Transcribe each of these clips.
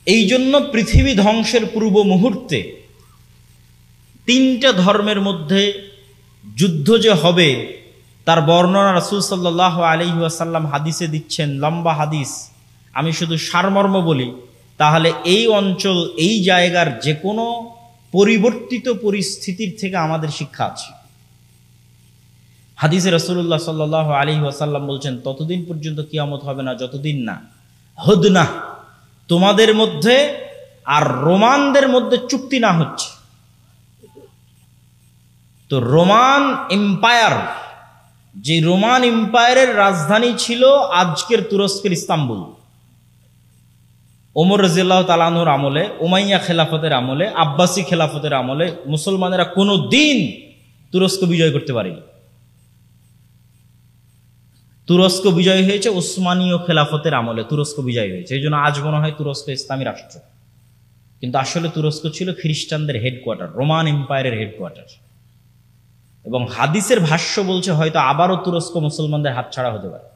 এই জন্য পৃথিবী ধ্বংসের পূর্ব মুহূর্তে তিনটা ধর্মের মধ্যে যুদ্ধ যে হবে তার বর্ণনা রাসূল সাল্লাল্লাহু আলাইহি ওয়াসাল্লাম হাদিসে দিচ্ছেন, লম্বা হাদিস। আমি শুধু সারমর্ম বলি, তাহলে এই অঞ্চল, এই জায়গার যে কোনো পরিবর্তিত পরিস্থিতির থেকে আমাদের শিক্ষা আছে। হাদিসে রাসূলুল্লাহ সাল্লাল্লাহু আলাইহি ওয়াসাল্লাম বলছেন, ততদিন পর্যন্ত কিয়ামত হবে না যতদিন না হুদনা, তোমাদের মধ্যে আর রোমানদের মধ্যে চুক্তি না হচ্ছে। তো রোমান এম্পায়ার, যে রোমান এম্পায়ারের রাজধানী ছিল আজকের তুরস্কের ইস্তাম্বুল, ওমর রাদিয়াল্লাহু তাআলা আনহুর আমলে, উমাইয়া খেলাফতের আমলে, আব্বাসী খেলাফতের আমলে মুসলমানেরা কোনো দিন তুরস্ক বিজয় করতে পারেনি। তুরস্ক বিজয় হয়েছে উসমানীয় খেলাফতের আমলে, তুরস্ক বিজয় হয়েছে। এই জন্য আজ মনে হয় তুরস্ক ইসলামী রাষ্ট্র, কিন্তু আসলে তুরস্ক ছিল খ্রিস্টানদের হেডকোয়ার্টার, রোমান এম্পায়ারের হেডকোয়ার্টার। এবং হাদিসের ভাষ্য বলছে হয়তো আবারও তুরস্ক মুসলমানদের হাতছাড়া হতে পারে।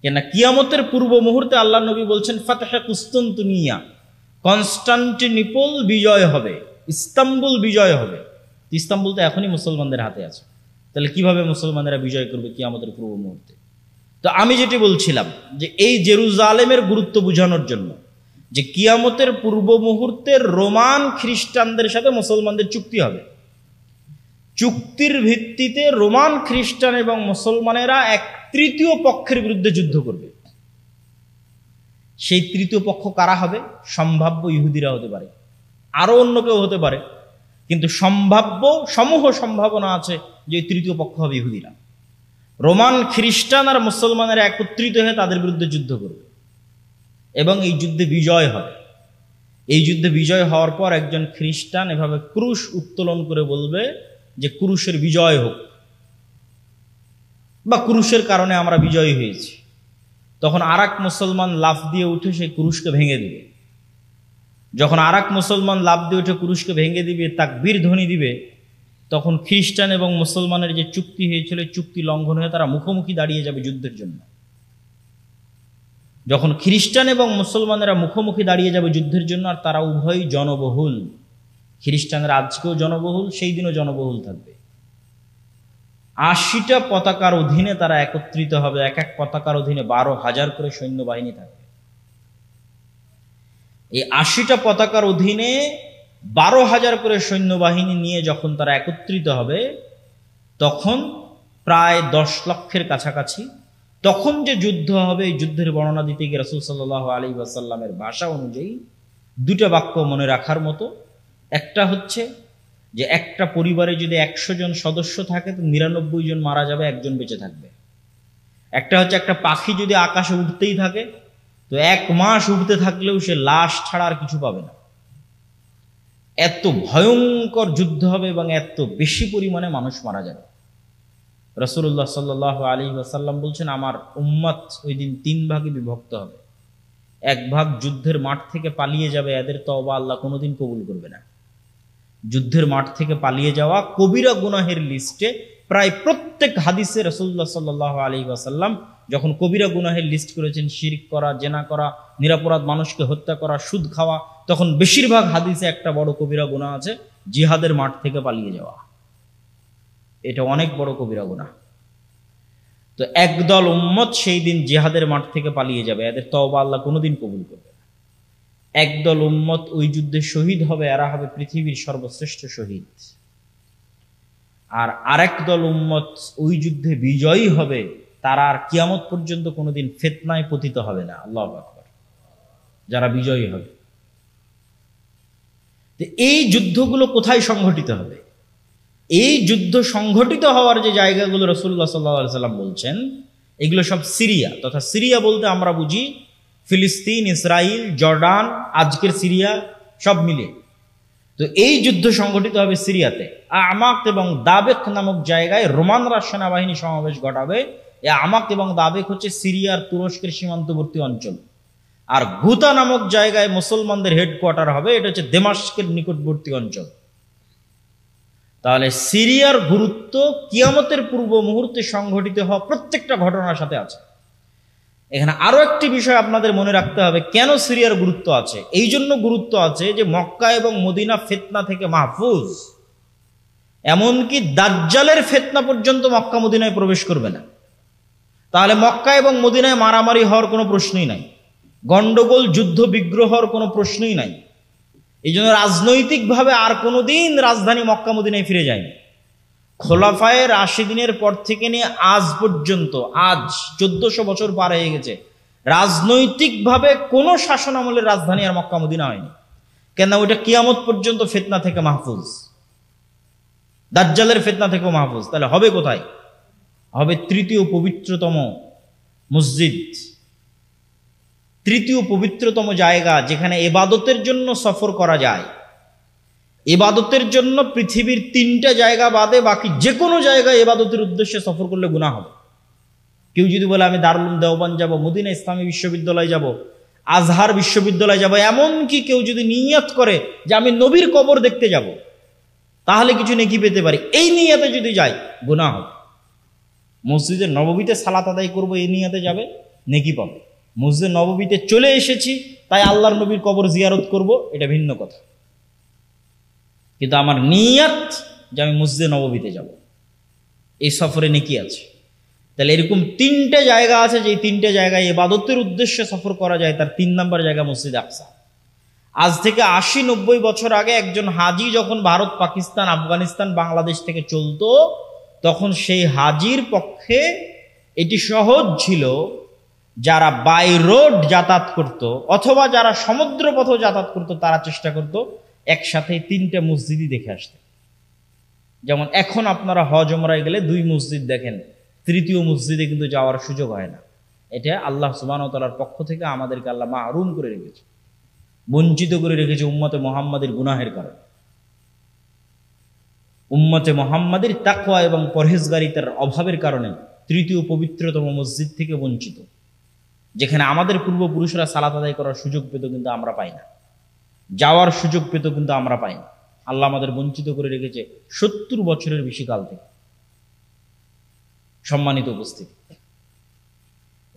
কেননা কিয়ামতের পূর্ব মুহূর্তে আল্লাহ নবী বলছেন ফাতহে কুস্তান্তিনিয়া, কনস্টান্টিনোপল বিজয় হবে, ইস্তাম্বুল বিজয় হবে। ইস্তাম্বুল তো এখনই মুসলমানদের হাতে আছে, তাহলে কিভাবে মুসলমানেরা বিজয় করবে কিয়ামতের পূর্ব মুহূর্তে? তো আমি যেটি বলছিলাম যে এই জেরুজালেমের গুরুত্ব বোঝানোর জন্য যে কিয়ামতের পূর্ব মুহূর্তে রোমান খ্রিস্টানদের সাথে মুসলমানদের চুক্তি হবে, চুক্তির ভিত্তিতে রোমান খ্রিস্টান এবং মুসলমানেরা এক তৃতীয় পক্ষের বিরুদ্ধে যুদ্ধ করবে। সেই তৃতীয় পক্ষ কারা হবে? সম্ভাব্য ইহুদিরা হতে পারে, আরো অন্য কেউ হতে পারে, কিন্তু সমূহ সম্ভাবনা আছে যে তৃতীয় পক্ষ হবে ইহুদিরা। রোমান খ্রিস্টান আর মুসলমানেরা একত্রিত হয়ে তাদের বিরুদ্ধে যুদ্ধ করবে এবং এই যুদ্ধে বিজয় হবে। এই যুদ্ধে বিজয় হওয়ার পর একজন খ্রিস্টান এভাবে ক্রুশ উত্তোলন করে বলবে যে ক্রুশের বিজয় হোক, বা ক্রুশের কারণে আমরা বিজয়ী হয়েছি। তখন আরেক মুসলমান লাফ দিয়ে উঠে সেই ক্রুশকে ভেঙে দিবে। যখন আরেক মুসলমান লাফ দিয়ে উঠে ক্রুশকে ভেঙে দিবে, তাকবীর ধ্বনি দিবে, তখন খ্রিস্টান এবং মুসলমানের যে চুক্তি হয়েছিল চুক্তি লঙ্ঘন হয়ে তারা মুখোমুখি দাঁড়িয়ে যাবে যুদ্ধের জন্য। যখন খ্রিস্টান এবং মুসলমানেরা মুখোমুখি দাঁড়িয়ে যাবে যুদ্ধের জন্য, আর তারা উভয়ই জনবহুল, খ্রিস্টানরা আজকেও জনবহুল, সেই দিনও জনবহুল থাকবে। 80টা পতাকার অধীনে তারা একত্রিত হবে, এক এক পতাকার অধীনে 12,000 করে সৈন্যবাহিনী থাকবে। এই 80টা পতাকার অধীনে 12,000 করে সৈন্যবাহিনী নিয়ে যখন তারা একত্রিত হবে, তখন প্রায় 10 লক্ষের কাছাকাছি। তখন যে যুদ্ধ হবে, এই যুদ্ধের বর্ণনা দিতে গিয়ে রাসূল সাল্লাল্লাহু আলাইহি ওয়াসাল্লামের ভাষা অনুযায়ী 2টা বাক্য মনে রাখার মতো। একটা হচ্ছে যে একটা পরিবারে যদি 100 জন সদস্য থাকে তো 99 জন মারা যাবে, একজন বেঁচে থাকবে। একটা হচ্ছে একটা পাখি যদি আকাশে উঠতেই থাকে তো 1 মাস উঠতে থাকলেও সে লাশ ছাড়া আর কিছু পাবে না। এত ভয়ঙ্কর যুদ্ধ হবে এবং এত বেশি পরিমাণে মানুষ মারা যাবে। রাসূলুল্লাহ সাল্লাল্লাহু আলাইহি ওয়াসাল্লাম বলছেন, আমার উম্মত ওই দিন 3 ভাগে বিভক্ত হবে। 1 ভাগ যুদ্ধের মাঠ থেকে পালিয়ে যাবে, এদের তওবা আল্লাহ কোনোদিন কবুল করবে না। যুদ্ধের মাঠ থেকে পালিয়ে যাওয়া কবিরা গুনাহের লিস্টে প্রায় প্রত্যেক হাদিসে রাসূলুল্লাহ সাল্লাল্লাহু আলাইহি ওয়াসাল্লাম যখন কবিরা গুনাহের লিস্ট করেছেন, শিরক করা, জেনা করা, নিরপরাধ মানুষকে হত্যা করা, সুদ খাওয়া, তখন বেশিরভাগ হাদিসে একটা বড় কবিরা গুনাহ আছে, জিহাদের মাঠ থেকে পালিয়ে যাওয়া। এটা অনেক বড় কবিরা গুনাহ। তো একদল উম্মত সেই দিন জিহাদের মাঠ থেকে পালিয়ে যাবে, এদের তওবা আল্লাহ কোনোদিন কবুল করবে না। একদল উম্মত ওই যুদ্ধে শহীদ হবে, এরা হবে পৃথিবীর সর্বশ্রেষ্ঠ শহীদ। আর আরেক দল উম্মত ওই যুদ্ধে বিজয়ী হবে, তারা আর কিয়ামত পর্যন্ত কোনোদিন ফিতনায় পতিত হবে না। আল্লাহু আকবার। যারা বিজয়ী হবে। তো এই যুদ্ধগুলো কোথায় সংঘটিত হবে? এই যুদ্ধ সংঘটিত হওয়ার যে জায়গাগুলো রাসূলুল্লাহ সাল্লাল্লাহু আলাইহি ওয়াসাল্লাম বলছেন, এগুলো সব সিরিয়া, তথা সিরিয়া বলতে আমরা বুঝি ফিলিস্তিন, ইসরায়েল, জর্ডান, আজকের সিরিয়া সব মিলে। তো এই যুদ্ধ সংঘটিত হবে সিরিয়াতে। আমাক এবং দাবেক নামক জায়গায় রোমানরা সেনাবাহিনী সমাবেশ ঘটাবে। এই আমাক এবং দাবেক হচ্ছে সিরিয়ার তুরস্কের সীমান্তবর্তী অঞ্চল। আর গুতা নামক জায়গায় মুসলমানদের হেডকোয়ার্টার হবে, এটা হচ্ছে দামেস্কের নিকটবর্তী অঞ্চল। তাহলে সিরিয়ার গুরুত্ব কিয়ামতের পূর্ব মুহূর্তে সংঘটিত হওয়া প্রত্যেকটা ঘটনার সাথে আছে। এখানে আরো একটি বিষয় আপনাদের মনে রাখতে হবে, কেন সিরিয়ার গুরুত্ব আছে। এই জন্য গুরুত্ব আছে যে মক্কা এবং মদিনা ফিতনা থেকে মাহফুজ, এমনকি দাজ্জালের ফিতনা পর্যন্ত মক্কা মদিনায় প্রবেশ করবে না। তাহলে মক্কা এবং মদিনায় মারামারি হওয়ার কোনো প্রশ্নই নাই, গন্ডগোল যুদ্ধ বিগ্রহর কোনো প্রশ্নই নাই। এই জন্য রাজনৈতিকভাবে আর কোনোদিন রাজধানী মক্কা মদিনায় ফিরে যায়নি। খোলাফায়ে রাশিদিনের পর থেকে নিয়ে আজ পর্যন্ত, আজ 1400 বছর পার হয়ে গেছে, রাজনৈতিকভাবে কোনো শাসন আমলের রাজধানী আর মক্কা মদিনা হয়নি। কেন? ওইটা কিয়ামত পর্যন্ত ফিতনা থেকে মাহফুজ, দাজ্জালের ফিতনা থেকেও মাহফুজ। তাহলে হবে কোথায়? হবে তৃতীয় পবিত্রতম মসজিদ, তৃতীয় পবিত্রতম জায়গা, যেখানে ইবাদতের জন্য সফর করা যায়। ইবাদতের জন্য পৃথিবীর 3টা জায়গা বাদে বাকি যে কোনো জায়গায় ইবাদতের উদ্দেশ্যে সফর করলে গুনাহ হবে। কেউ যদি বলে আমি দারুল উলুম দেওবন্দ যাব, মদিনা ইসলামী বিশ্ববিদ্যালয় যাব, আজহার বিশ্ববিদ্যালয় যাব, এমনকি কেউ যদি নিয়ত করে যে আমি নবীর কবর দেখতে যাব, তাহলে কিছু নেকি পেতে পারি, এই নিয়তে যদি যাই গুনাহ হবে। মসজিদে নববীতে সালাত আদায় করব, এই নিয়তে যাবে, নেকি পাবে। মসজিদে নববীতে চলে এসেছি তাই আল্লাহর নবীর কবর জিয়ারত করব, এটা ভিন্ন কথা। কিন্তু আমার নিয়ত যে আমি মসজিদে নববীতে যাব, এই সফরে নেকি আছে। তাহলে এরকম 3টে জায়গা আছে, যে 3টে জায়গায় ইবাদতের উদ্দেশ্যে সফর করা যায়। তার 3 নম্বর জায়গা মসজিদ আকসা। আজ থেকে 80-90 বছর আগে একজন হাজি যখন ভারত, পাকিস্তান, আফগানিস্তান, বাংলাদেশ থেকে চলতো, তখন সেই হাজির পক্ষে এটি সহজ ছিল, যারা বাই রোড যাতায়াত করত অথবা যারা সমুদ্র পথে যাতায়াত করত, তারা চেষ্টা করত একসাথে 3টে মসজিদই দেখে আসতে। যেমন এখন আপনারা হজ ওমরায় গেলে 2 মসজিদ দেখেন, তৃতীয় মসজিদে কিন্তু যাওয়ার সুযোগ হয় না। এটা আল্লাহ সুবহানাহু ওয়া তাআলার পক্ষ থেকে আমাদেরকে আল্লাহ মাহরুম করে রেখেছে, বঞ্চিত করে রেখেছে উম্মতে মুহাম্মাদের গুনাহের কারণে। উম্মতে মুহাম্মাদের তাকওয়া এবং পরহেজগারিতার অভাবের কারণে তৃতীয় পবিত্রতম মসজিদ থেকে বঞ্চিত, যেখানে আমাদের পূর্বপুরুষরা সালাত আদায় করার সুযোগ পেত কিন্তু আমরা পাই না, যাওয়ার সুযোগ পেত কিন্তু আমরা পাই না। আল্লাহ আমাদের বঞ্চিত করে রেখেছে 70 বছরের বেশি কাল থেকে। সম্মানিত উপস্থিতি,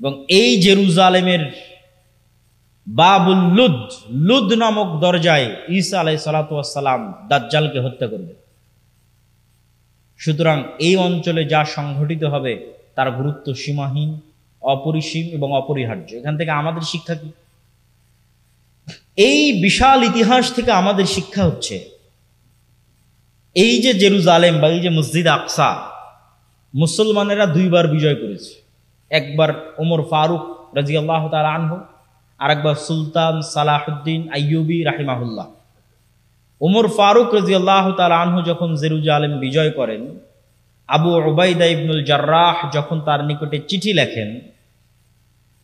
এবং এই জেরুজালেমের বাবুল লুদ, লুদ নামক দরজায় ঈসা আলাইহিস সালাতু ওয়াস সালাম দাজ্জালকে হত্যা করবে। সুতরাং এই অঞ্চলে যা সংঘটিত হবে তার গুরুত্ব সীমাহীন, অপরিসীম এবং অপরিহার্য। এখান থেকে আমাদের শিক্ষা কি? এই বিশাল ইতিহাস থেকে আমাদের শিক্ষা হচ্ছে, এই যে জেরুজালেম বা এই যে মসজিদ আকসা, মুসলমানেরা 2 বার বিজয় করেছে। একবার ওমর ফারুক রাদিয়াল্লাহু তাআলা আনহু, আর একবার সুলতান সালাহুদ্দিন আইয়ুবী রাহিমাহুল্লাহ। ওমর ফারুক রাদিয়াল্লাহু তাআলা আনহু যখন জেরুজালেম বিজয় করেন, আবু উবাইদা ইবনুল জাররাহ যখন তার নিকটে চিঠি লেখেন,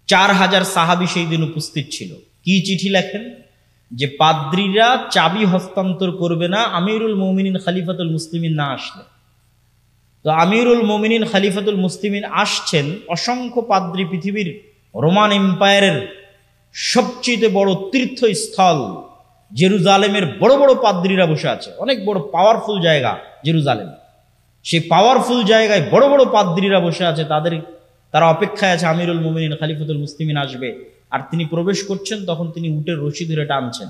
4000 সাহাবী সেই দিন উপস্থিত ছিল। কি চিঠি লেখেন? যে পাদ্রীরা চাবি হস্তান্তর করবে না আমিরুল মুমিনিন খলিফাতুল মুসলিমিন না আসলে। তো আমিরুল মুমিনিন খলিফাতুল মুসলিমিন আসছেন, অসংখ্য পাদ্রী, পৃথিবীর রোমান এম্পায়ারের সবচেয়ে বড় তীর্থস্থল জেরুজালেমের বড় বড় পাদ্রীরা বসে আছে, অনেক বড় পাওয়ারফুল জায়গা জেরুজালেম। সেই পাওয়ারফুল জায়গায় বড় বড় পাদ্রীরা বসে আছে, তারা অপেক্ষায় আছে আমিরুল মুমিনিন খলিফাতুল মুসলিমিন আসবে। আর তিনি প্রবেশ করছেন, তখন তিনি উটের রশি ধরে টানছেন।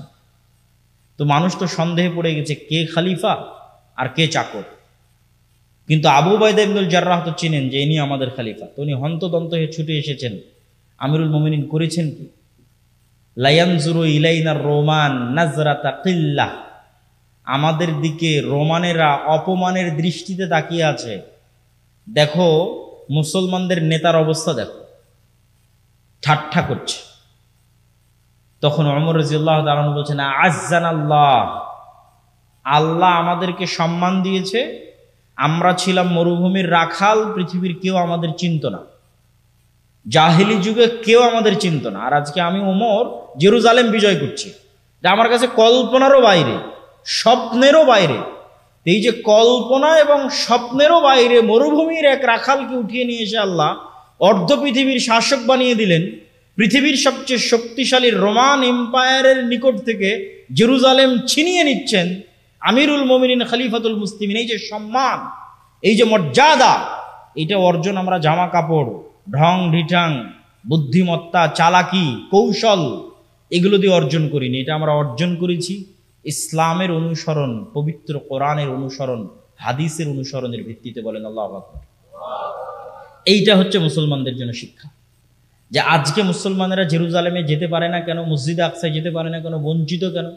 তো মানুষ তো সন্দেহে পড়ে গেছে কে খলিফা আর কে চাকর। কিন্তু আবু উবাইদা ইবনুল জাররাহ তো চিনেন যে ইনি আমাদের খলিফা। তো উনি হন্তদন্ত হয়ে ছুটে এসেছেন, আমিরুল মুমিনিন করেছেন কি? লায়ানজুরু ইলাইনার রোমান নাজরাতা কিল্লাহ, আমাদের দিকে রোমানেরা অপমানের দৃষ্টিতে তাকিয়ে আছে। দেখো মুসলমানদের নেতার অবস্থা দেখো, ঠাট্টা করছে। তখন ওমর রাদিয়াল্লাহু তাআলা বলছেন, আজ্জানাল্লাহ, আল্লাহ আমাদেরকে সম্মান দিয়েছে। আমরা ছিলাম মরুভূমির রাখাল, পৃথিবীর কেউ আমাদের চিনত না, জাহেলি যুগে কেউ আমাদের চিনত না। আর আজকে আমি ওমর জেরুজালেম বিজয় করছি, যা আমার কাছে কল্পনারও বাইরে, স্বপ্নেরও বাইরে। এই যে কল্পনা এবং স্বপ্নেরও বাইরে মরুভূমির এক রাখালকে উঠিয়ে নিয়ে এসে আল্লাহ অর্ধ পৃথিবীর শাসক বানিয়ে দিলেন। পৃথিবীর সবচেয়ে শক্তিশালী রোমান এম্পায়ারের নিকট থেকে জেরুজালেম ছিনিয়ে নিচ্ছেন আমিরুল মুমিনিন খলিফাতুল মুসলিমিন। এই যে সম্মান, এই যে মর্যাদা, এটা অর্জন আমরা জামা কাপড়, ঢং ঢিঠাং, বুদ্ধিমত্তা, চালাকি, কৌশল এগুলো দিয়ে অর্জন করিনি। এটা আমরা অর্জন করেছি ইসলামের অনুসরণ, পবিত্র কোরআনের অনুসরণ, হাদিসের অনুসরণের ভিত্তিতে। বলেন আল্লাহু আকবার। এইটা হচ্ছে মুসলমানদের জন্য শিক্ষা, যে আজকে মুসলমানেরা জেরুজালেমে যেতে পারে না কেন, মসজিদে আকসায় যেতে পারে না কেন, বঞ্চিত কেন?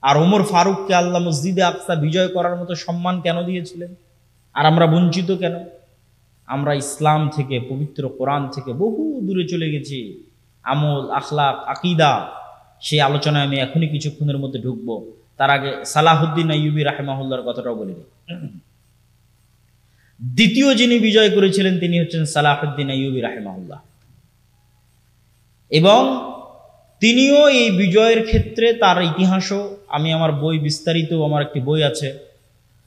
আর ওমর ফারুককে আল্লাহ মসজিদে আকসা বিজয় করার মতো সম্মান কেন দিয়েছিলেন, আর আমরা বঞ্চিত কেন? আমরা ইসলাম থেকে, পবিত্র কোরআন থেকে বহু দূরে চলে গেছি। আমল, আখলাক, আকিদা, সেই আলোচনায় আমি এখনই কিছুক্ষণের মধ্যে ঢুকবো। তার আগে সালাহুদ্দিন আইয়ুবী রাহিমাহুল্লাহর কথাটাও বলে দিই। দ্বিতীয় যিনি বিজয় করেছিলেন তিনি হচ্ছেন সালাহুদ্দিন আইয়ুবী রাহিমাহুল্লাহ, এবং তিনিও এই বিজয়ের ক্ষেত্রে তার ইতিহাসও, আমি আমার বই বিস্তারিত, আমার একটি বই আছে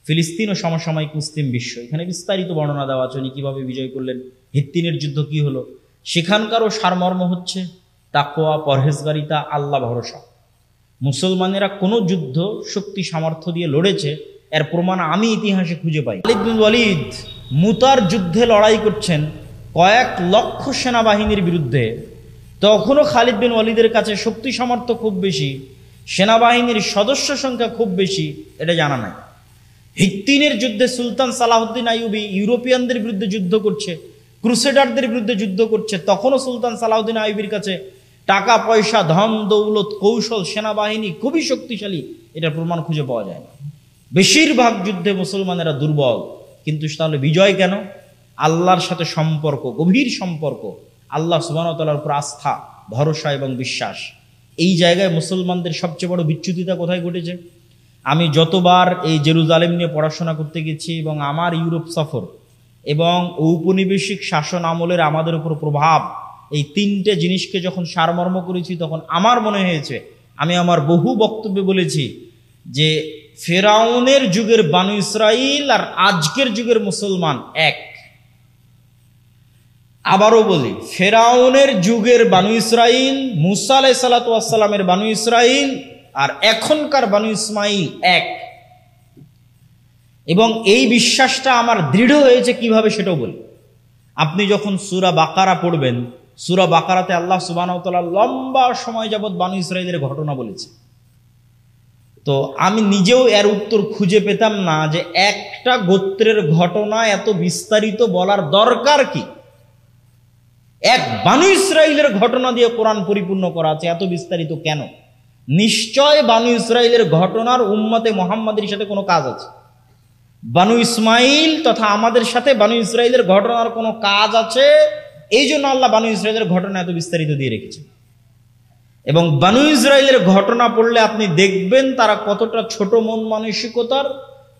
ফিলিস্তিন ও সমসাময়িক মুসলিম বিশ্ব, এখানে বিস্তারিত বর্ণনা দেওয়া আছে উনি কিভাবে বিজয় করলেন, হিত্তিনের যুদ্ধ কি হলো। সেখানকারও সারমর্ম হচ্ছে তাকওয়া, পরহেজগারিতা, আল্লাহ ভরসা। মুসলমানেরা কোনো যুদ্ধ শক্তি সামর্থ্য দিয়ে লড়েছে এর প্রমাণ আমি ইতিহাসে খুঁজে পাই। খালিদ বিন ওয়ালিদ মুতার যুদ্ধে লড়াই করছেন কয়েক লক্ষ সেনাবাহিনীর বিরুদ্ধে, তখনও খালিদ বিন ওয়ালিদের কাছে শক্তি সামর্থ্য খুব বেশি, সেনাবাহিনীর সদস্য সংখ্যা খুব বেশি, এটা জানা নাই। হিত্তিনের যুদ্ধে সুলতান সালাহুদ্দিন আইয়ুবী ইউরোপিয়ানদের বিরুদ্ধে যুদ্ধ করছে, ক্রুসেডারদের বিরুদ্ধে যুদ্ধ করছে, তখনও সুলতান সালাহুদ্দিন আইয়ুবীর কাছে টাকা পয়সা, ধন দৌলত, কৌশল, সেনাবাহিনী খুবই শক্তিশালী, এটার প্রমাণ খুঁজে পাওয়া যায় না। বেশিরভাগ যুদ্ধে মুসলমানেরা দুর্বল, কিন্তু তাহলে বিজয় কেন? আল্লাহর সাথে সম্পর্ক, গভীর সম্পর্ক, আল্লাহ সুবহানাহু ওয়া তাআলার উপর আস্থা, ভরসা এবং বিশ্বাস। এই জায়গায় মুসলমানদের সবচেয়ে বড় বিচ্যুতিতা কোথায় ঘটেছে? আমি যতবার এই জেরুজালেম নিয়ে পড়াশোনা করতে গেছি এবং আমার ইউরোপ সফর এবং ঔপনিবেশিক শাসন আমলের আমাদের উপর প্রভাব, এই তিনটে জিনিসকে যখন সারমর্ম করেছি, তখন আমার মনে হয়েছে, আমি আমার বহু বক্তব্যে বলেছি যে ফেরাউনের যুগের বানু ইসরাইল আর আজকের যুগের মুসলমান এক। আবারও বলি, ফেরাউনের যুগের বানু ইসরাইল, মুসা আলাইহিস সালাতু ওয়াস সালামের বানু ইসরাইল আর এখনকার বানু ইসমাইল এক। এবং এই বিশ্বাসটা আমার দৃঢ় হয়েছে কিভাবে সেটাও বলি। আপনি যখন সূরা বাকারা পড়বেন, সূরা বাকারাতে আল্লাহ সুবহানাহু ওয়া তাআলা লম্বা সময় যাবত বানু ইসরাইলের ঘটনা বলেছে। তো আমি নিজেও এর উত্তর খুঁজে পেতাম না যে একটা গোত্রের ঘটনা এত বিস্তারিত বলার দরকার কি। এক বানু ইসরাইলের ঘটনা দিয়ে কোরআন পরিপূর্ণ করা আছে, এত বিস্তারিত কেন? নিশ্চয় বানু ইসরাইলের ঘটনার উম্মতে মুহাম্মাদের সাথে কোনো কাজ আছে। বানু ইসমাইল তথা আমাদের সাথে বানু ইসরাইলের ঘটনার কোনো কাজ আছে, এই জন্য আল্লাহ বানু ইসরাইলের ঘটনা এত বিস্তারিত দিয়ে রেখেছে। এবং বানু ইসরাইলের ঘটনা পড়লে আপনি দেখবেন তারা কতটা ছোট মন মানসিকতার,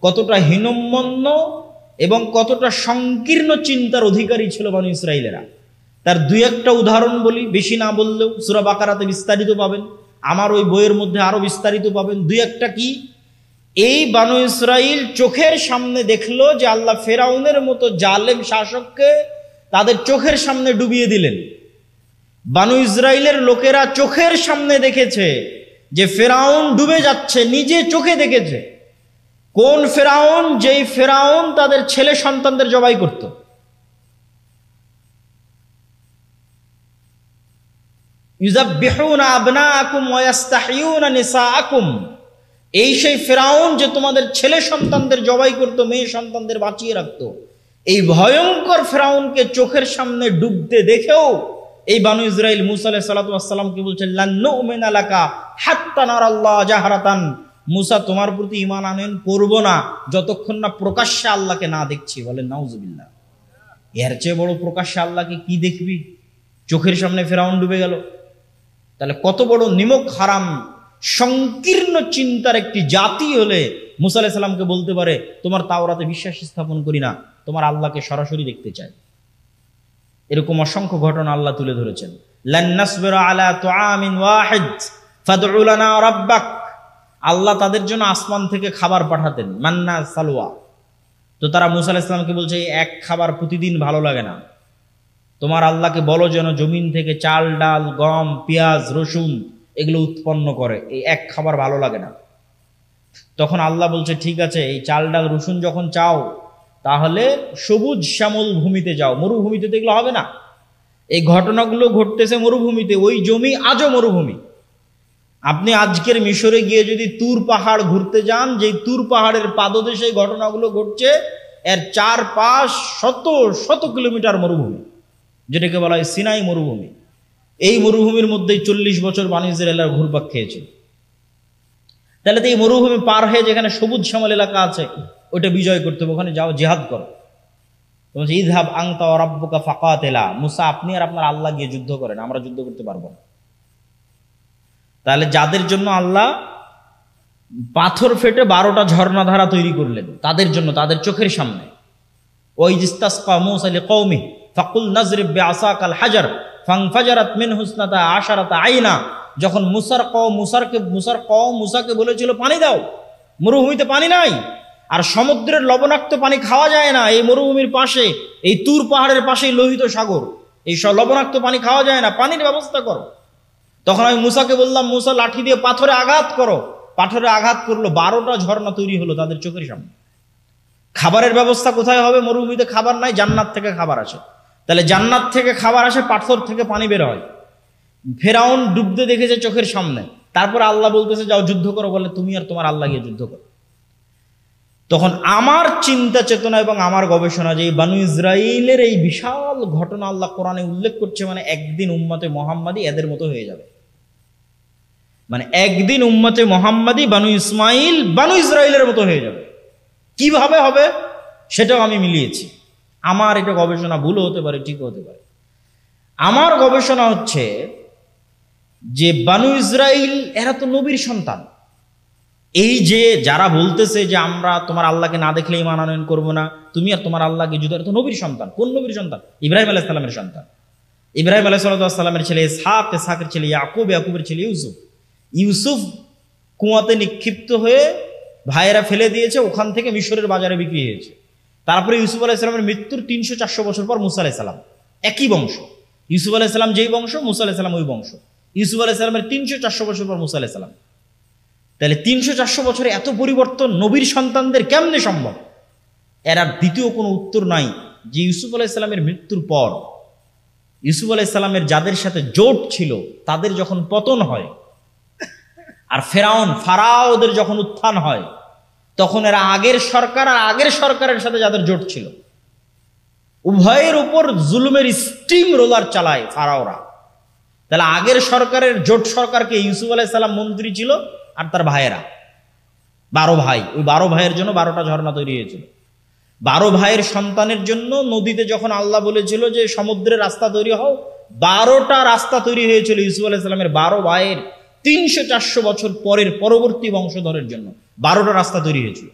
কতটা হীনম্মন্য এবং কতটা সংকীর্ণ চিন্তার অধিকারী ছিল বানু ইসরাইলেরা। তার দুই একটা উদাহরণ বলি, বেশি না বললেও সূরা বাকারাতে বিস্তারিত পাবেন, আমার ওই বইয়ের মধ্যে আরো বিস্তারিত পাবেন। দুই একটা কি, এই বানু ইসরাইল চোখের সামনে দেখলো যে আল্লাহ ফেরাউনের মতো জালেম শাসককে তাদের চোখের সামনে ডুবিয়ে দিলেন। বানু ইসরাইলের লোকেরা চোখের সামনে দেখেছে যে ফেরাউন ডুবে যাচ্ছে, নিজে চোখে দেখেছে। কোন ফেরাউন? যেই ফেরাউন তাদের ছেলে সন্তানদের জবাই করত। ইউযাববিহুনা আবনাআকুম ওয়া ইস্তাহয়ুনা নিসাআকুম, এই সেই ফেরাউন যে তোমাদের ছেলে সন্তানদের জবাই করত, মেয়ে সন্তানদের বাঁচিয়ে রাখত। এই ভয়ঙ্কর ফেরাউনকে চোখের সামনে ডুবতে দেখেও এই বানু ইসরাইল মুসা আলাইহিস সালাতু ওয়াস সালামকে বলছেন, লান নুমিনা লাকা হাত্তা নারাল্লাহ জাহরাতান, মুসা তোমার প্রতি ঈমান আনয়ন করব না যতক্ষণ না প্রকাশ্যে আল্লাহকে না দেখছি। বলেন নাউজুবিল্লাহ। এর চেয়ে বড় প্রকাশ্যে আল্লাহকে কি দেখবি? চোখের সামনে ফেরাউন ডুবে গেল। তাহলে কত বড় নিমক হারাম সংকীর্ণ চিন্তার একটি জাতি হলে মুসা আলাইহিস সালামকে বলতে পারে, তোমার তাওরাতে বিশ্বাস স্থাপন করি না, তোমার আল্লাহকে সরাসরি দেখতে চাই। এরকম অসংখ্য ঘটনা আল্লাহ তুলে ধরেছেন। লান নাসবিরা আলা তুআমিন ওয়াহিদ ফাদউ লানা রাব্বাক, আল্লাহ তাদের জন্য আসমান থেকে খাবার পাঠাতেন, মান্না সালওয়া। তো তারা মুসা আলাইহিস সালামকে বলছে, এক খাবার প্রতিদিন ভালো লাগে না, তোমার আল্লাহকে বলো যেন জমিন থেকে চাল, ডাল, গম, পেঁয়াজ, রসুন এগুলো উৎপন্ন করে, এই এক খাবার ভালো লাগে না। তখন আল্লাহ বলছে, ঠিক আছে, এই চাল, ডাল, রসুন যখন চাও তাহলে সবুজ শ্যামল ভূমিতে যাও, মরুভূমিতে তো এগুলো হবে না। এই ঘটনাগুলো ঘটতেছে মরুভূমিতে, ওই জমি আজও মরুভূমি। আপনি আজকের মিশরে গিয়ে যদি তুর পাহাড় ঘুরতে যান, যে তুর পাহাড়ের পাদদেশে ঘটনাগুলো ঘটছে, এর চারপাশ শত শত কিলোমিটার মরুভূমি, যেটাকে বলা হয় সিনাই মরুভূমি। এই মরুভূমির মধ্যেই 40 বছর বানি ইসরায়েলরা ঘুরপাক খেয়েছিল। তাহলে তো এই মরুভূমি পার হয়ে যেখানে সবুজ শ্যামল এলাকা আছে, ওটা বিজয় করতে হবে, ওখানে যাও, জিহাদ করো। ইযহাব আনতা ওয়া রাব্বুকা ফাকাতিলা, মুসা আপনি আর আপনার আল্লাহ গিয়ে যুদ্ধ করেন, আমরা যুদ্ধ করতে পারবো না। তাহলে যাদের জন্য আল্লাহ পাথর ফেটে 12টা ঝর্ণাধারা তৈরি করলেন, তাদের জন্য, তাদের চোখের সামনে। ওই ইস্তাসকা মূসা লিকওমি ফাকুল নাজরিব বিআসাকাল হাজার ফানফাজারাত মিনহু ইসনাতা আশারাতা আইনা, যখন মুসাকে বলেছিল পানি দাও, মরুভূমিতে পানি নাই, আর সমুদ্রের লবণাক্ত পানি খাওয়া যায় না, এই মরুভূমির পাশে, এই তুর পাহাড়ের পাশেই লোহিত সাগর, এই সব লবণাক্ত পানি খাওয়া যায় না, পানির ব্যবস্থা করো। তখন আমি মুসাকে বললাম, মুসা লাঠি দিয়ে পাথরে আঘাত করো। পাথরে আঘাত করলো, 12টা ঝর্ণা তৈরি হলো তাদের চোখের সামনে। খাবারের ব্যবস্থা কোথায় হবে? মরুভূমিতে খাবার নাই, জান্নাত থেকে খাবার আসে। তাহলে জান্নাত থেকে খাবার আসে, পাথর থেকে পানি বের হয়। ফেরাউন ডুবতে দেখেছে চোখের সামনে, তারপর আল্লাহ বলতেছে যাও যুদ্ধ করো, বলে তুমি আর তোমার আল্লাহ গিয়ে যুদ্ধ করো। তখন আমার চিন্তা চেতনা এবং আমার গবেষণা, যে বানু ইসরাইলের এই বিশাল ঘটনা আল্লাহ কোরআনে উল্লেখ করছে, মানে একদিন উম্মতে মুহাম্মাদি এদের মতো হয়ে যাবে। মানে একদিন উম্মতে মুহাম্মাদি বানু ইসমাইল বানু ইসরাইলের মতো হয়ে যাবে। কিভাবে হবে সেটাও আমি মিলিয়েছি। আমার এটা গবেষণা ভুল হতে পারে, ঠিক হতে পারে। আমার গবেষণা হচ্ছে যে বানু ইসরাইল এরা তো নবীর সন্তান। এই যে যারা বলতেছে যে আমরা তোমার আল্লাহকে না দেখলে ঈমান আনয়ন করবো না, তুমি আর তোমার আল্লাহকে যুদ্ধ, তো নবীর সন্তান। কোন নবীর সন্তান? ইব্রাহিম আলাইহিস সালামের সন্তান। ইব্রাহিম আলাইহিস সালামের ছেলে ইসহাক, ইসহাকের ছেলে ইয়াকুব, ইয়াকুবের ছেলে ইউসুফ। ইউসুফ কুয়াতে নিক্ষিপ্ত হয়ে ভাইয়েরা ফেলে দিয়েছে, ওখান থেকে মিশরের বাজারে বিক্রি হয়েছে। তারপরে ইউসুফ আলাইহিস সালামের মৃত্যুর 300-400 বছর পর মুসা আলাইহিস সালাম, একই বংশ। ইউসুফ আলাইহিস সালাম যেই বংশ, মুসা আলাইহিস সালাম ওই বংশ। ইউসুফ আলাইহিস সালামের 300-400 বছর পর মুসা আলাইহিস সালাম। তাহলে 300-400 বছরে এত পরিবর্তন নবীর সন্তানদের কেমনে সম্ভব? এর আর দ্বিতীয় কোনো উত্তর নাই যে ইউসুফ আলাইহিস সালামের মৃত্যুর পর ইউসুফ আলাইহিস সালামের যাদের সাথে জোট ছিল তাদের যখন পতন হয়, আর ফারাওদের যখন উত্থান হয়, তখন এরা আগের সরকার আর আগের সরকারের সাথে যাদের জোট ছিল, উভয়ের উপর জুলুমের স্টিম রোলার চালায় ফারাওরা। তাহলে আগের সরকারের জোট সরকারকে ইউসুফ আলাইহিস সালাম মন্ত্রী ছিল, আর তার ভাইয়েরা 12 ভাই। ওই 12 ভাইয়ের জন্য 12টা ঝর্ণা তৈরি হয়েছিল। 12 ভাইয়ের সন্তানের জন্য নদীতে যখন আল্লাহ বলেছিল যে সমুদ্রের রাস্তা তৈরি হও, 12টা রাস্তা তৈরি হয়েছিল ইউসুফ আলাইহিস সালামের 12 ভাইয়ের 300-400 বছর পরের পরবর্তী বংশধরের জন্য 12টা রাস্তা তৈরি হয়েছিল।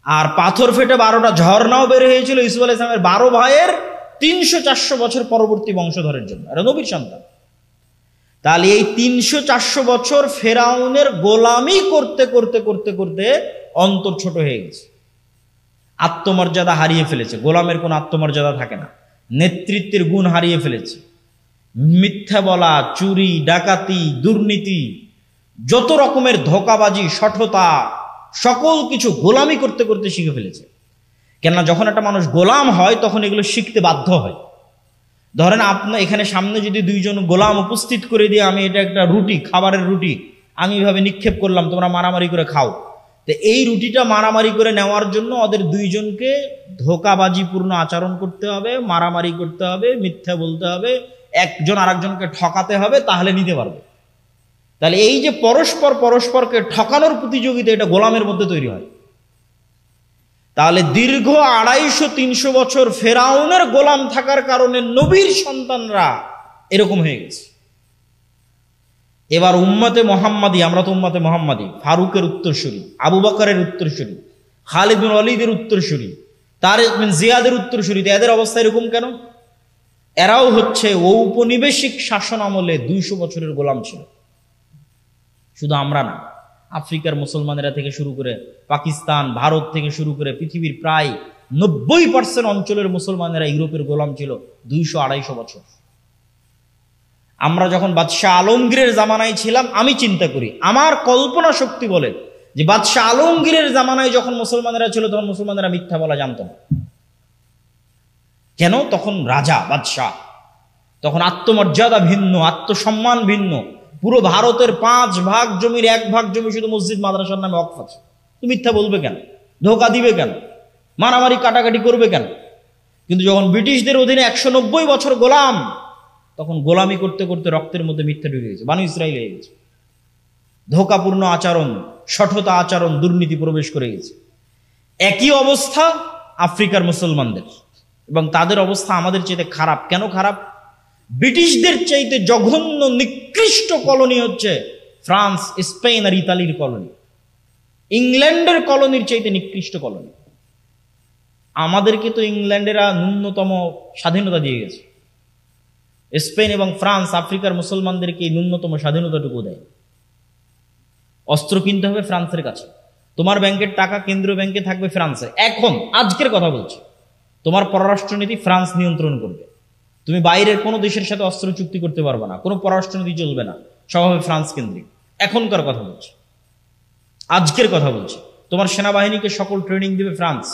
আর পাথর ফেটে 12টা ঝর্ণাও বের হয়েছিল ইউসুফ আলাইহিস সালামের 12 ভাইয়ের 300-400 বছর পরবর্তী বংশধরের জন্য। এরা নবীর সন্তান। তাহলে এই 300-400 বছর ফেরাউনের গোলামি করতে করতে করতে করতে অন্তর ছোট হয়ে গেছে, আত্মমর্যাদা হারিয়ে ফেলেছে। গোলামের কোনো আত্মমর্যাদা থাকে না, নেতৃত্বের গুণ হারিয়ে ফেলেছে। মিথ্যা বলা, চুরি, ডাকাতি, দুর্নীতি, যত রকমের ধোঁকাবাজি, শঠতা, সকল কিছু গোলামি করতে করতে শিখে ফেলেছে। কেননা যখন একটা মানুষ গোলাম হয় তখন এগুলো শিখতে বাধ্য হয়। ধরেন আপনার এখানে সামনে যদি 2 জন গোলাম উপস্থিত করে দিয়ে আমি এটা একটা রুটি, খাবারের রুটি আমি এভাবে নিক্ষেপ করলাম, তোমরা মারামারি করে খাও, তো এই রুটিটা মারামারি করে নেওয়ার জন্য ওদের 2 জনকে ধোঁকাবাজিপূর্ণ আচরণ করতে হবে, মারামারি করতে হবে, মিথ্যা বলতে হবে, একজন আরেকজনকে ঠকাতে হবে, তাহলে নিতে পারবে। তাহলে এই যে পরস্পরকে ঠকানোর প্রতিযোগিতা, এটা গোলামের মধ্যে তৈরি হয়। তাহলে দীর্ঘ 250-300 বছর ফেরাউনের গোলাম থাকার কারণে নবীর সন্তানরা এরকম হয়ে গেছে। এবার উম্মতে মুহাম্মাদি, আমরা তো উম্মতে মুহাম্মাদি, ফারুকের উত্তরসূরি, আবু বকরের উত্তরসূরি, খালিদ বিন ওয়ালিদের উত্তরসূরি, তারিক বিন জিয়াদের উত্তরসূরি। এদের অবস্থা এরকম কেন? এরাও হচ্ছে ঔপনিবেশিক শাসন আমলে 200 বছরের গোলাম ছিল। শুধু আমরা না, আফ্রিকার মুসলমানেরা থেকে শুরু করে পাকিস্তান, ভারত থেকে শুরু করে পৃথিবীর প্রায় 90% অঞ্চলের মুসলমানেরা ইউরোপের গোলাম ছিল 200-250 বছর। আমরা যখন বাদশাহ আলমগীরের জামানায় ছিলাম, আমি চিন্তা করি, আমার কল্পনা শক্তি বলে যে বাদশাহ আলমগীরের জামানায় যখন মুসলমানেরা ছিল তখন মুসলমানেরা মিথ্যা বলা জানত না। কেন? তখন রাজা, বাদশাহ, তখন আত্মমর্যাদা ভিন্ন, আত্মসম্মান ভিন্ন। পুরো ভারতের 5 ভাগ জমির 1 ভাগ জমি শুধু মসজিদ মাদ্রাসার নামে ওয়াকফ আছে। তুমি মিথ্যা বলবে কেন? ধোকা দিবে কেন? মারামারি কাটাকাটি করবে কেন? কিন্তু যখন ব্রিটিশদের অধীনে 190 বছর গোলাম, তখন গোলামি করতে করতে রক্তের মধ্যে মিথ্যা ঢুকে গেছে, বানু ইসরাইল হয়ে গেছে। ধোকাপূর্ণ আচরণ, শঠতা আচরণ, দুর্নীতি প্রবেশ করে গেছে। একই অবস্থা আফ্রিকার মুসলমানদের, এবং তাদের অবস্থা আমাদের চাইতে খারাপ। কেন খারাপ? ব্রিটিশদের চাইতে জঘন্য নিকৃষ্ট কলোনি হচ্ছে ফ্রান্স, স্পেন আর ইতালির কলোনি। ইংল্যান্ডের কলোনির চাইতে নিকৃষ্ট কলোনি। আমাদেরকে তো ইংল্যান্ডেরা ন্যূনতম স্বাধীনতা দিয়ে গেছে, স্পেন এবং ফ্রান্স আফ্রিকার মুসলমানদেরকে ন্যূনতম স্বাধীনতাটুকু দেয়। অস্ত্র কিনতে হবে ফ্রান্সের কাছে, তোমার ব্যাংকের টাকা কেন্দ্রীয় ব্যাংকে থাকবে ফ্রান্সে। এখন আজকের কথা বলছি, তোমার পররাষ্ট্রনীতি ফ্রান্স নিয়ন্ত্রণ করবে। তুমি বাইরের কোনো দেশের সাথে অস্ত্র চুক্তি করতে পারবে না, কোনো পররাষ্ট্রনীতি চলবে না, সব হবে ফ্রান্স কেন্দ্রিক। এখনকার কথা বলছি, আজকের কথা বলছি। তোমার সেনাবাহিনীকে সকল ট্রেনিং দিবে ফ্রান্স।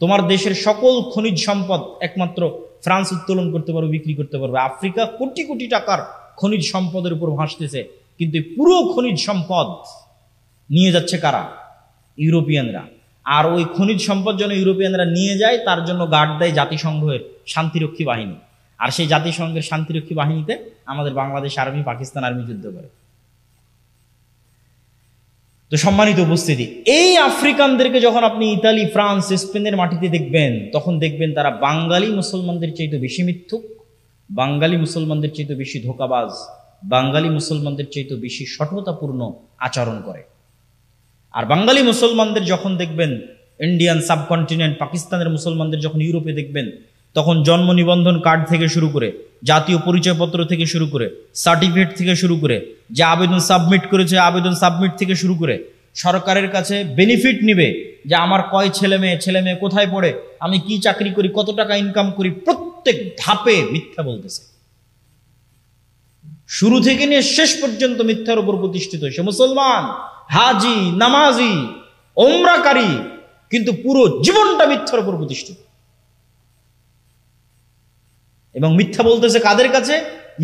তোমার দেশের সকল খনিজ সম্পদ একমাত্র ফ্রান্স উত্তোলন করতে পারবে, বিক্রি করতে পারবে। আফ্রিকা কোটি কোটি টাকার খনিজ সম্পদের উপর ভাসতেছে, কিন্তু পুরো খনিজ সম্পদ নিয়ে যাচ্ছে কারা? ইউরোপিয়ানরা। আর ওই খনিজ সম্পদ যেন ইউরোপিয়ানরা নিয়ে যায়, তার জন্য গার্ড দেয় জাতিসংঘের শান্তিরক্ষী বাহিনী। আর সেই জাতিসংঘের শান্তিরক্ষী বাহিনীতে আমাদের বাংলাদেশ আর্মি, পাকিস্তান আর্মি যুদ্ধ করে। তো সম্মানিত উপস্থিতি, এই আফ্রিকানদেরকে যখন আপনি ইতালি, ফ্রান্স, স্পেনের মাটিতে দেখবেন, তখন দেখবেন তারা বাঙালি মুসলমানদের চাইতে বেশি মিথ্যুক, বাঙালি মুসলমানদের চাইতে বেশি ধোঁকাবাজ, বাঙালি মুসলমানদের চাইতে বেশি শঠতাপূর্ণ আচরণ করে। আর বাঙালি মুসলমানদের যখন দেখবেন ইন্ডিয়ান সাবকন্টিনেন্ট, পাকিস্তানের মুসলমানদের যখন ইউরোপে দেখবেন, তখন জন্ম নিবন্ধন কার্ড থেকে শুরু করে, জাতীয় পরিচয়পত্র থেকে শুরু করে, সার্টিফিকেট থেকে শুরু করে, যে আবেদন সাবমিট করেছে আবেদন সাবমিট থেকে শুরু করে, সরকারের কাছে বেনিফিট নিবে যে আমার কয় ছেলে মেয়ে কোথায় পড়ে, আমি কি চাকরি করি, কত টাকা ইনকাম করি, প্রত্যেক ধাপে মিথ্যা বলতেছে। শুরু থেকে নিয়ে শেষ পর্যন্ত মিথ্যার উপর প্রতিষ্ঠিত। সে মুসলমান, হাজি, নামাজি, ওমরাকারী, কিন্তু পুরো জীবনটা মিথ্যার উপর প্রতিষ্ঠিত। এবং মিথ্যা বলতেছে কাদের কাছে?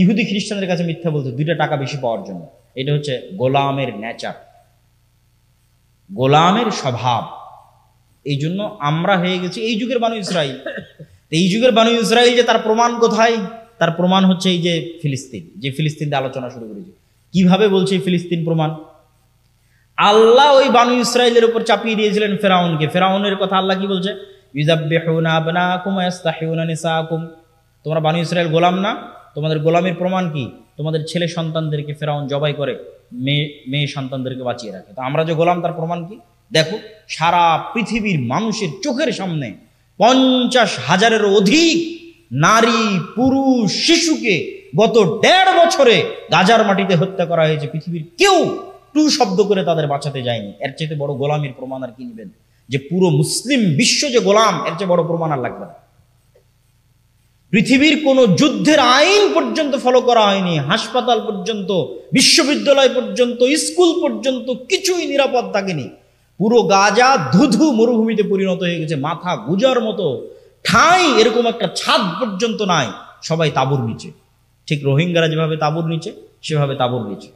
ইহুদি খ্রিস্টানদের কাছে মিথ্যা বলতে, 2টা টাকা বেশি পাওয়ার জন্য। এটা হচ্ছে গোলামের নেচার, গোলামের স্বভাব। এই জন্য আমরা হয়ে গেছি এই যুগের বানু ইসরাইল। এই যুগের বানু ইসরাইল যে তার প্রমাণ কোথায়? তার প্রমাণ হচ্ছে এই যে ফিলিস্তিন, যে ফিলিস্তিন দিয়ে আলোচনা শুরু করেছি। কিভাবে বলছে ফিলিস্তিন প্রমাণ? আল্লাহ ওই বানু ইসরাইলের উপর চাপিয়ে দিয়েছিলেন ফেরাউনকে। ফেরাউনের কথা আল্লাহ কি বলছে? ইউযাব্বিহুনা আবনাকুম ওয়া ইস্তাহিউনা নিসাআকুম। তোমরা বানু ইসরাইল গোলাম না? তোমাদের গোলামের প্রমাণ কি? তোমাদের ছেলে সন্তানদেরকে ফেরাউন জবাই করে, মেয়ে সন্তানদেরকে বাঁচিয়ে রাখে। তো আমরা যে গোলাম, তার প্রমাণ কি? দেখো, সারা পৃথিবীর মানুষের চোখের সামনে 50,000-এরও অধিক নারী, পুরুষ, শিশুকে গত 1.5 বছরে গাজার মাটিতে হত্যা করা হয়েছে। পৃথিবীর কেউ টু শব্দ করে তাদের বাঁচাতে যায়নি। এর চেয়ে বড় গোলামের প্রমাণ আর কি নেবেন? যে পুরো মুসলিম বিশ্ব যে গোলাম, এর চেয়ে বড় প্রমাণ আর লাগবে না। পৃথিবীর কোন যুদ্ধের আইন পর্যন্ত ফলো করা হয়নি, হাসপাতাল পর্যন্ত, বিশ্ববিদ্যালয় পর্যন্ত, স্কুল পর্যন্ত কিছুই নিরাপদ থাকেনি। পুরো গাজা ধুধু মরুভূমিতে পরিণত হয়ে গেছে। মাথা গুজার মতো ঠাঁই এরকম একটা ছাদ পর্যন্ত নাই, সবাই তাঁবুর নিচে। ঠিক রোহিঙ্গারা যেভাবে তাঁবুর নিচে, সেভাবে তাঁবুর নিচে।